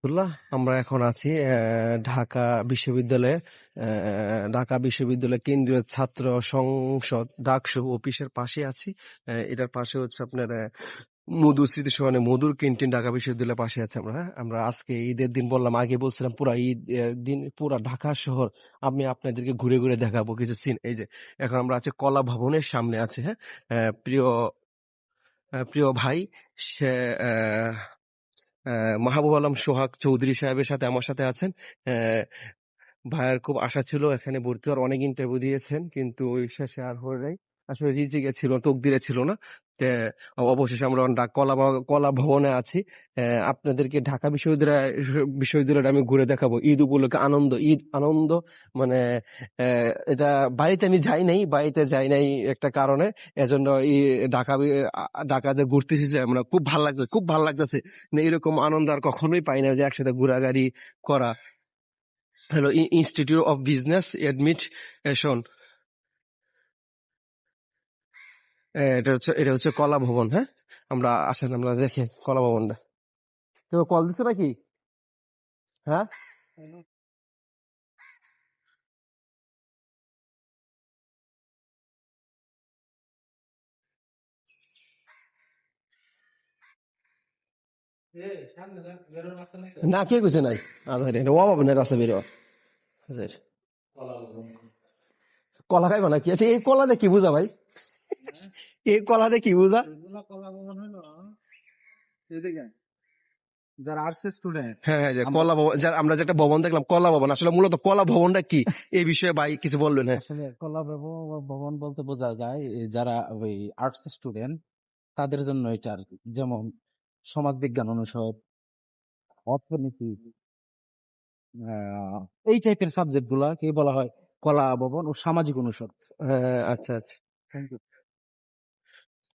আব্দুল্লাহ, আমরা এখন আছি ঢাকা বিশ্ববিদ্যালয়ে। ঢাকা বিশ্ববিদ্যালয় কেন্দ্রীয় ছাত্র সংসদ ডাকসু অফিসের পাশে আছি। এটার পাশে হচ্ছে আপনার মধু স্মৃতি সহনে মধুর ক্যান্টিন, ঢাকা বিশ্ববিদ্যালয়ের পাশে আছে। আমরা আজকে ঈদের দিন বললাম, আগে বলছিলাম পুরা ঈদ দিন পুরা ঢাকা শহর আমি আপনাদেরকে ঘুরে ঘুরে দেখাবো কিছু সিন। এই যে এখন আমরা আছি কলা ভবনের সামনে আছে। হ্যাঁ, প্রিয় প্রিয় ভাই, সে মাহবুব আলম সোহাগ চৌধুরী সাহেবের সাথে আমার সাথে আছেন। আহ, ভাইয়ের খুব আশা ছিল এখানে ভর্তি হওয়ার, অনেক ইন্টারভিউ দিয়েছেন কিন্তু ওই শেষে আর হয়ে নাই। আসলে রিজিকে ছিল, তকদিরে ছিল না। তে অবশেষে আমরা কলা ভবনে আছি। আপনাদেরকে ঢাকা বিশ্ববিদ্যালয়টা আমি ঘুরে দেখাবো ঈদ উপলক্ষে। ঈদ আনন্দ, মানে এটা বাড়িতে আমি যাই নাই একটা কারণে। এজন্য এই ঢাকাতে ঘুরতেছি যে আমরা, খুব ভালো লাগতেছে। এরকম আনন্দ আর কখনোই পাই না যে একসাথে ঘোরাঘুরি করা। হলো ইনস্টিটিউট অফ বিজনেস এডমিশন। এটা হচ্ছে কলা ভবন। হ্যাঁ, আমরা আসেন, আমরা দেখে কলা ভবনটা। কেউ কল দিচ্ছে নাকি? হ্যাঁ, না কে কইছে নাই? আচ্ছা, এটা ও বাবা না, রাস্তা বেরো। আচ্ছা, কলা খাইবা নাকি? আচ্ছা, এই কলাতে কি বুঝা ভাই? এই কলাতে কি বুঝা? যারা আর্টস স্টুডেন্ট হ্যাঁ হ্যাঁ, যে কলা ভবন, আমরা যে একটা ভবন দেখলাম কলা ভবন, আসলে মূলত কলা ভবনটা কি এই বিষয়ে ভাই কিছু বলবেন? হ্যাঁ, আসলে ভবন বলতে বোঝা যায় যারা ওই আর্টস স্টুডেন্ট তাদের জন্য এটা আর কি। যেমন সমাজবিজ্ঞান অনুষদ, অর্থনীতি, আহ, এই টাইপের সাবজেক্ট গুলা কি বলা হয় কলা ভবন ও সামাজিক অনুষদ। হ্যাঁ, আচ্ছা আচ্ছা। Thank you.